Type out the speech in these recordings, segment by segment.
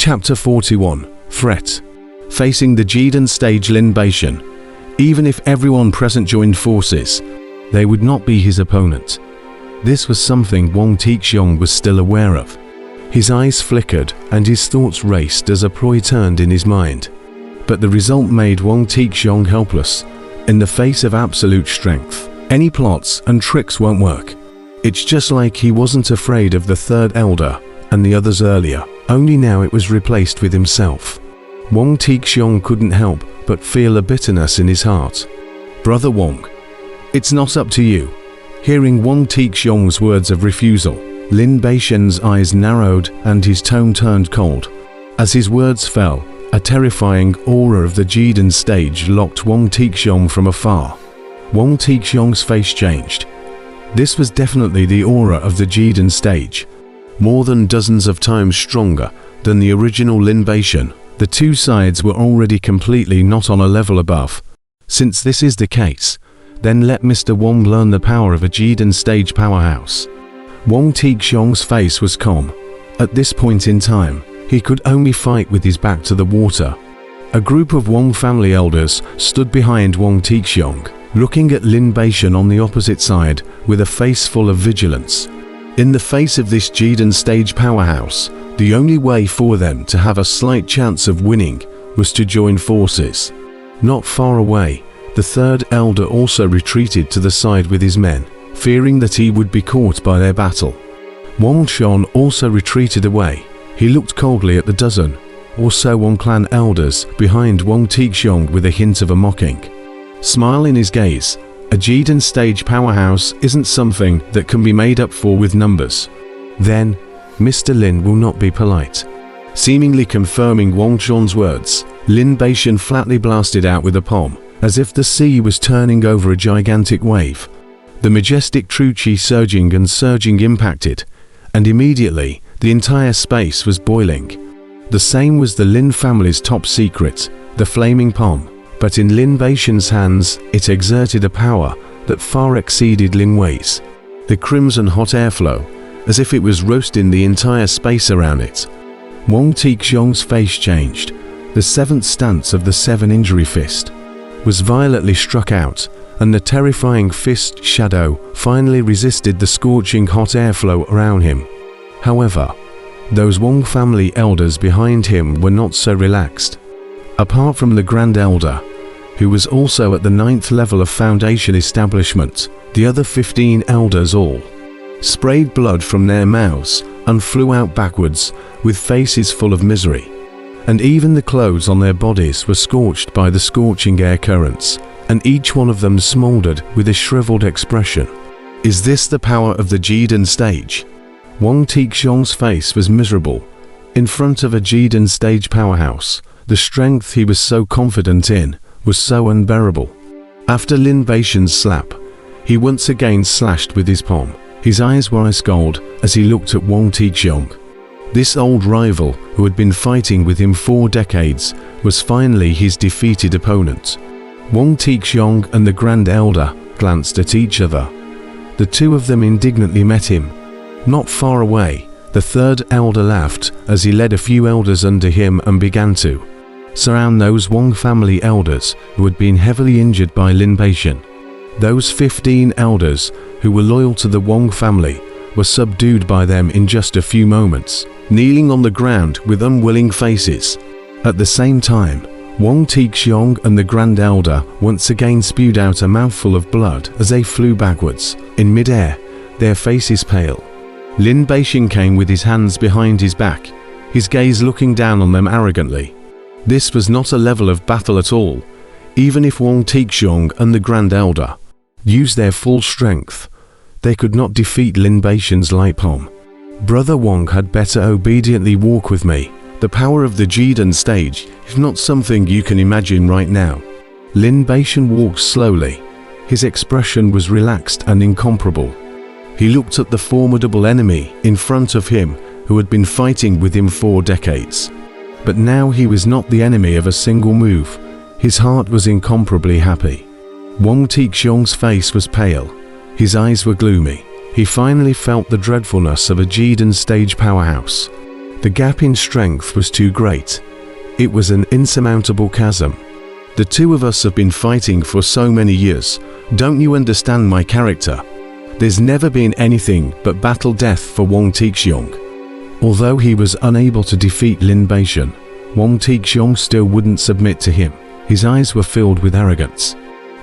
Chapter 41. Threat. Facing the Jidan stage Lin Beishan. Even if everyone present joined forces, they would not be his opponent. This was something Wang Tixiong was still aware of. His eyes flickered and his thoughts raced as a ploy turned in his mind. But the result made Wang Tixiong helpless. In the face of absolute strength, any plots and tricks won't work. It's just like he wasn't afraid of the third elder and the others earlier, only now it was replaced with himself. Wang Tixiong couldn't help but feel a bitterness in his heart. Brother Wang, it's not up to you. Hearing Wang Tixiong's words of refusal, Lin Beishan's eyes narrowed and his tone turned cold. As his words fell, a terrifying aura of the Jidan stage locked Wang Tixiong from afar. Wang Tixiong's face changed. This was definitely the aura of the Jidan stage. More than dozens of times stronger than the original Lin Beishan, the two sides were already completely not on a level above. Since this is the case, then let Mr. Wang learn the power of a Jidan stage powerhouse. Wang Tixiong's face was calm. At this point in time, he could only fight with his back to the water. A group of Wang family elders stood behind Wang Tixiong, looking at Lin Beishan on the opposite side with a face full of vigilance. In the face of this Jidan stage powerhouse, the only way for them to have a slight chance of winning was to join forces. Not far away, the third elder also retreated to the side with his men, fearing that he would be caught by their battle. Wang Shan also retreated away. He looked coldly at the dozen or so Wang clan elders behind Wang Tixiong with a hint of a mocking smile in his gaze. A Jidan stage powerhouse isn't something that can be made up for with numbers. Then, Mr. Lin will not be polite. Seemingly confirming Wang Shan's words, Lin Beishan flatly blasted out with a palm, as if the sea was turning over a gigantic wave. The majestic true chi surging and surging impacted, and immediately the entire space was boiling. The same was the Lin family's top secret, the flaming palm, but in Lin Beishan's hands it exerted a power that far exceeded Lin Wei's. The crimson hot airflow, as if it was roasting the entire space around it. Wang Tixiong's face changed. The seventh stance of the seven injury fist was violently struck out, and the terrifying fist shadow finally resisted the scorching hot airflow around him. However, those Wang family elders behind him were not so relaxed. Apart from the Grand Elder, who was also at the 9th level of Foundation establishment, the other 15 elders all sprayed blood from their mouths and flew out backwards with faces full of misery. And even the clothes on their bodies were scorched by the scorching air currents, and each one of them smoldered with a shriveled expression. Is this the power of the Jidan stage? Wang Tixiong's face was miserable. In front of a Jidan stage powerhouse, the strength he was so confident in was so unbearable. After Lin Beishan's slap, he once again slashed with his palm. His eyes were ice cold as he looked at Wang Tixiong. This old rival who had been fighting with him 4 decades was finally his defeated opponent. Wang Tixiong and the Grand Elder glanced at each other. The two of them indignantly met him. Not far away, the third elder laughed as he led a few elders under him and began to surround those Wang family elders who had been heavily injured by Lin Beishan. Those 15 elders who were loyal to the Wang family were subdued by them in just a few moments, kneeling on the ground with unwilling faces. At the same time, Wang Tixiong and the Grand Elder once again spewed out a mouthful of blood as they flew backwards. In midair, their faces pale. Lin Beishan came with his hands behind his back, his gaze looking down on them arrogantly. This was not a level of battle at all. Even if Wang Tixiong and the Grand Elder used their full strength, they could not defeat Lin Beishan's light palm. Brother Wang had better obediently walk with me. The power of the Jidan stage is not something you can imagine right now. Lin Beishan walked slowly. His expression was relaxed and incomparable. He looked at the formidable enemy in front of him who had been fighting with him 4 decades. But now he was not the enemy of a single move. His heart was incomparably happy. Wang Tixiong's face was pale. His eyes were gloomy. He finally felt the dreadfulness of a Jidan stage powerhouse. The gap in strength was too great. It was an insurmountable chasm. The two of us have been fighting for so many years. Don't you understand my character? There's never been anything but battle death for Wang Tixiong. Although he was unable to defeat Lin Beixian, Wang Tixiong still wouldn't submit to him. His eyes were filled with arrogance.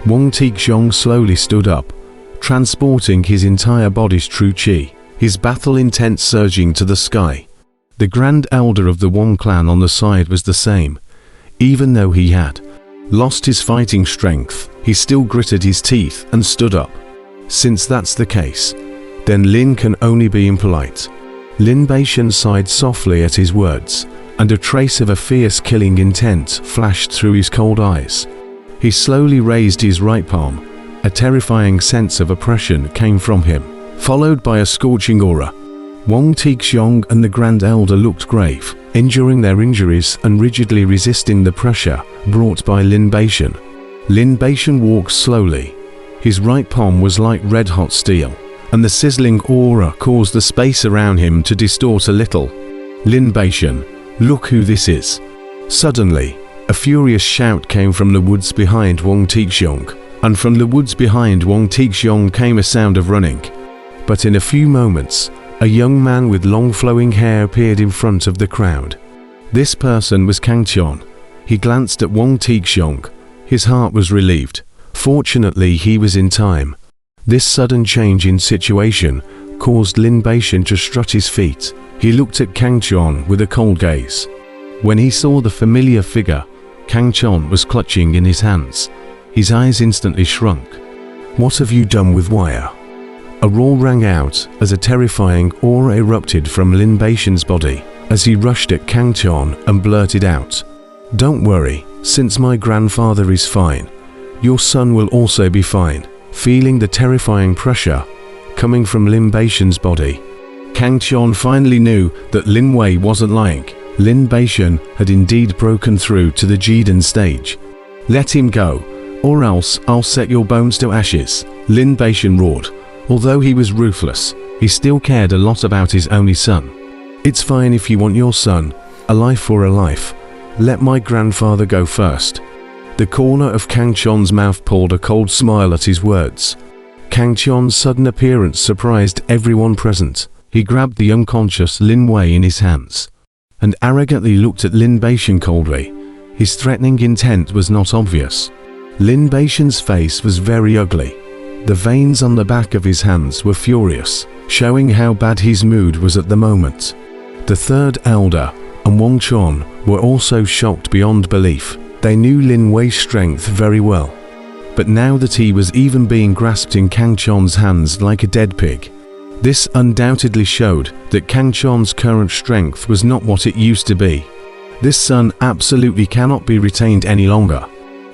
Wang Tixiong slowly stood up, transporting his entire body's true qi, his battle intent surging to the sky. The Grand Elder of the Wang clan on the side was the same. Even though he had lost his fighting strength, he still gritted his teeth and stood up. Since that's the case, then Lin can only be impolite. Lin Beixian sighed softly at his words, and a trace of a fierce killing intent flashed through his cold eyes. He slowly raised his right palm. A terrifying sense of oppression came from him, followed by a scorching aura. Wang Tixiong and the Grand Elder looked grave, enduring their injuries and rigidly resisting the pressure brought by Lin Beixian. Lin Beixian walked slowly. His right palm was like red-hot steel, and the sizzling aura caused the space around him to distort a little. Lin Beixian, look who this is. Suddenly, a furious shout came from the woods behind Wang Tixiong, and from the woods behind Wang Tixiong came a sound of running. But in a few moments, a young man with long flowing hair appeared in front of the crowd. This person was Kang Qian. He glanced at Wang Tixiong. His heart was relieved. Fortunately, he was in time. This sudden change in situation caused Lin Beixian to strut his feet. He looked at Kang Qian with a cold gaze. When he saw the familiar figure, Kang Qian was clutching in his hands. His eyes instantly shrunk. What have you done with Wuxia? A roar rang out as a terrifying aura erupted from Lin Beixian's body as he rushed at Kang Qian and blurted out, "Don't worry, since my grandfather is fine, your son will also be fine." Feeling the terrifying pressure coming from Lin Beixian's body, Kang Qian finally knew that Lin Wei wasn't lying. Lin Beixian had indeed broken through to the Jiden stage. "Let him go, or else I'll set your bones to ashes," Lin Beixian roared. Although he was ruthless, he still cared a lot about his only son. "It's fine if you want your son, a life for a life. Let my grandfather go first." The corner of Kang Qian's mouth pulled a cold smile at his words. Kang Qian's sudden appearance surprised everyone present. He grabbed the unconscious Lin Wei in his hands and arrogantly looked at Lin Beixian coldly. His threatening intent was not obvious. Lin Beixian's face was very ugly. The veins on the back of his hands were furious, showing how bad his mood was at the moment. The third elder and Wang Qian were also shocked beyond belief. They knew Lin Wei's strength very well, but now that he was even being grasped in Kang Qian's hands like a dead pig, this undoubtedly showed that Kang Qian's current strength was not what it used to be. This son absolutely cannot be retained any longer.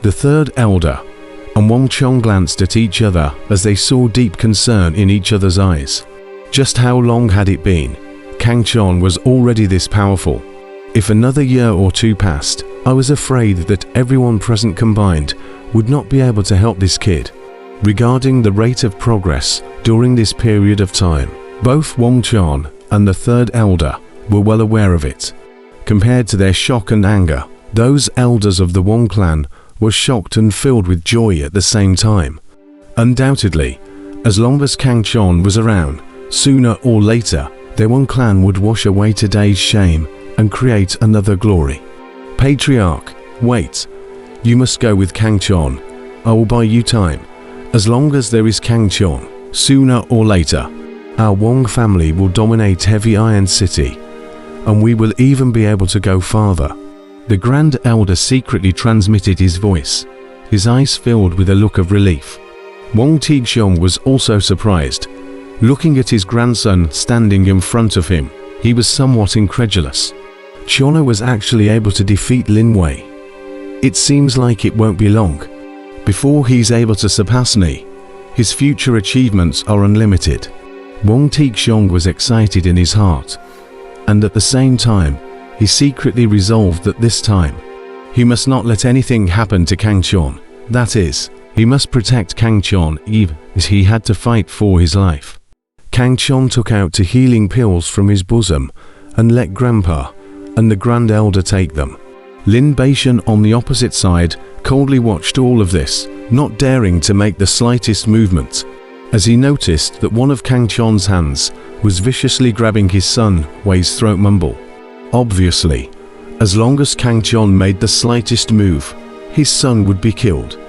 The third elder and Wang Qian glanced at each other as they saw deep concern in each other's eyes. Just how long had it been? Kang Qian was already this powerful. If another year or two passed, I was afraid that everyone present combined would not be able to help this kid. Regarding the rate of progress during this period of time, both Wang Qian and the third elder were well aware of it. Compared to their shock and anger, those elders of the Wang clan were shocked and filled with joy at the same time. Undoubtedly, as long as Kang Qian was around, sooner or later, their Wang clan would wash away today's shame and create another glory. Patriarch, wait. You must go with Kang Qian. I will buy you time. As long as there is Kang Qian, sooner or later, our Wang family will dominate Heavy Iron City, and we will even be able to go farther. The Grand Elder secretly transmitted his voice, his eyes filled with a look of relief. Wang Tixiong was also surprised. Looking at his grandson standing in front of him, he was somewhat incredulous. Qianna was actually able to defeat Lin Wei. It seems like it won't be long before he's able to surpass me. His future achievements are unlimited. Wang Tixiong was excited in his heart, and at the same time, he secretly resolved that this time, he must not let anything happen to Kang Qian. That is, he must protect Kang Qian even as he had to fight for his life. Kang Qian took out 2 healing pills from his bosom and let Grandpa and the Grand Elder take them. Lin Beishan on the opposite side coldly watched all of this, not daring to make the slightest movement, as he noticed that one of Kang Chon's hands was viciously grabbing his son Wei's throat mumble. Obviously, as long as Kang Chon made the slightest move, his son would be killed.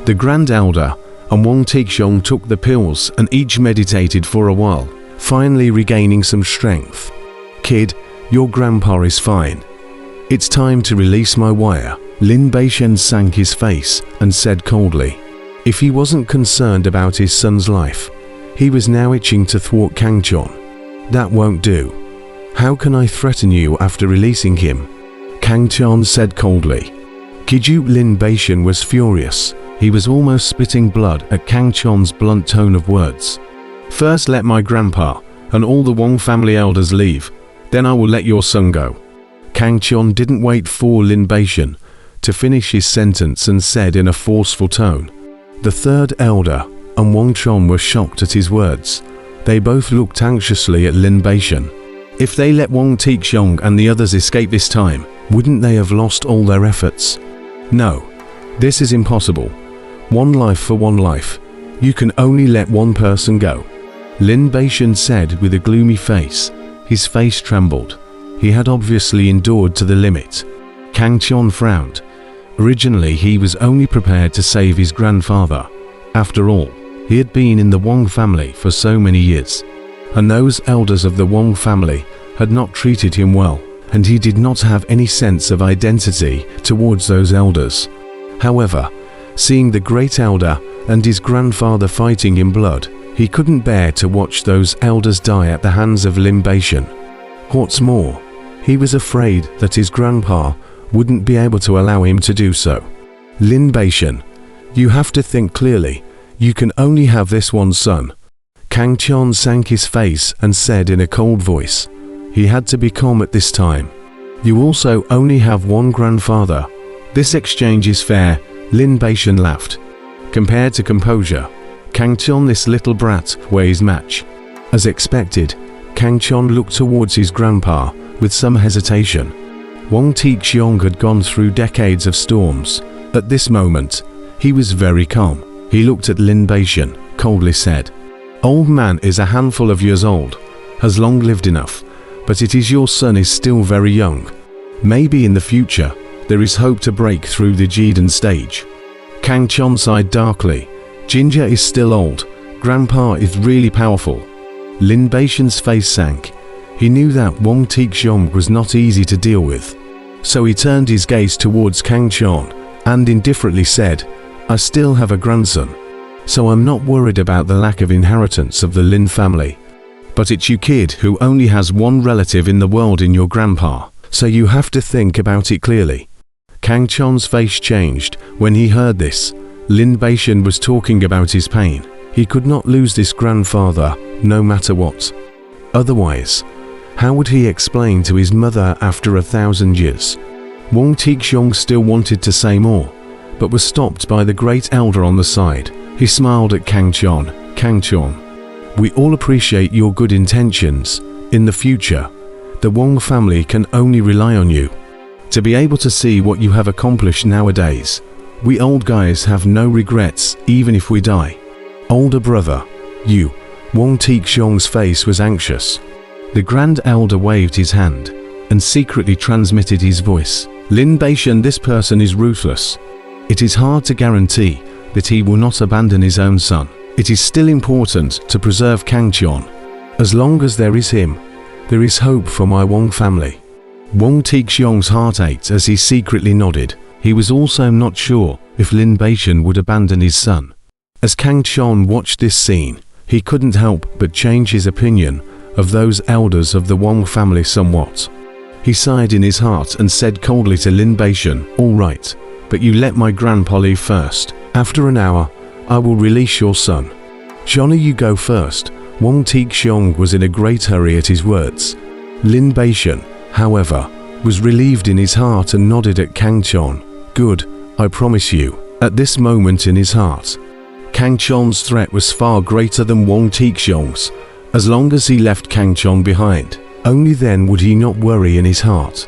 The Grand Elder and Wang Tixiong took the pills and each meditated for a while, finally regaining some strength. "Kid, your grandpa is fine. It's time to release my wire." Lin Beishan sank his face and said coldly. If he wasn't concerned about his son's life, he was now itching to thwart Kang Chon. "That won't do. How can I threaten you after releasing him?" Kang Chon said coldly. Kiju Lin Beishan was furious. He was almost spitting blood at Kang Chon's blunt tone of words. "First let my grandpa and all the Wang family elders leave, then I will let your son go." Kang Chon didn't wait for Lin Beishan to finish his sentence and said in a forceful tone. The third elder and Wang Chon were shocked at his words. They both looked anxiously at Lin Beishan. If they let Wang Tixiong and the others escape this time, wouldn't they have lost all their efforts? No, this is impossible. One life for one life. You can only let one person go. Lin Beishan said with a gloomy face. His face trembled. He had obviously endured to the limit. Kang Chon frowned. Originally he was only prepared to save his grandfather. After all, he had been in the Wang family for so many years, and those elders of the Wang family had not treated him well, and he did not have any sense of identity towards those elders. However, seeing the great elder and his grandfather fighting in blood, he couldn't bear to watch those elders die at the hands of Lin Beishan. What's more, he was afraid that his grandpa wouldn't be able to allow him to do so. Lin Beishan, you have to think clearly. You can only have this one son. Kang Chon sank his face and said in a cold voice. He had to be calm at this time. You also only have one grandfather. This exchange is fair, Lin Beishan laughed. Compared to composure, Kang Chon, this little brat, weighs match. As expected, Kang Chon looked towards his grandpa with some hesitation. Wang Tixiong had gone through decades of storms. At this moment, he was very calm. He looked at Lin Beishan, coldly said, Old man is a handful of years old, has long lived enough, but it is your son is still very young. Maybe in the future, there is hope to break through the Jidan stage. Kang Chon sighed darkly. Ginger is still old. Grandpa is really powerful. Lin Beishan's face sank. He knew that Wang Tixiong was not easy to deal with. So he turned his gaze towards Kang Chon and indifferently said, I still have a grandson, so I'm not worried about the lack of inheritance of the Lin family. But it's you, kid, who only has one relative in the world in your grandpa, so you have to think about it clearly. Kang Chon's face changed when he heard this. Lin Beishan was talking about his pain. He could not lose this grandfather, no matter what. Otherwise, how would he explain to his mother after 1,000 years? Wang Tixiong still wanted to say more, but was stopped by the great elder on the side. He smiled at Kang Chon. Kang Chon, we all appreciate your good intentions. In the future, the Wang family can only rely on you to be able to see what you have accomplished nowadays. We old guys have no regrets, even if we die. Older brother, you. Wang Tixiong's face was anxious. The Grand Elder waved his hand and secretly transmitted his voice. Lin Beishan, this person is ruthless. It is hard to guarantee that he will not abandon his own son. It is still important to preserve Kang Chon. As long as there is him, there is hope for my Wang family. Wang Tixiong's heart ached as he secretly nodded. He was also not sure if Lin Beishan would abandon his son. As Kang Chon watched this scene, he couldn't help but change his opinion of those elders of the Wang family somewhat. He sighed in his heart and said coldly to Lin Beishan, All right, but you let my grandpa leave first. After an hour, I will release your son. Johnny, you go first. Wang Tixiong was in a great hurry at his words. Lin Beishan, however, was relieved in his heart and nodded at Kang Chon. Good, I promise you. At this moment in his heart, Kang Chon's threat was far greater than Wang Tixiong's. As long as he left Kang Chon behind, Only then would he not worry in his heart.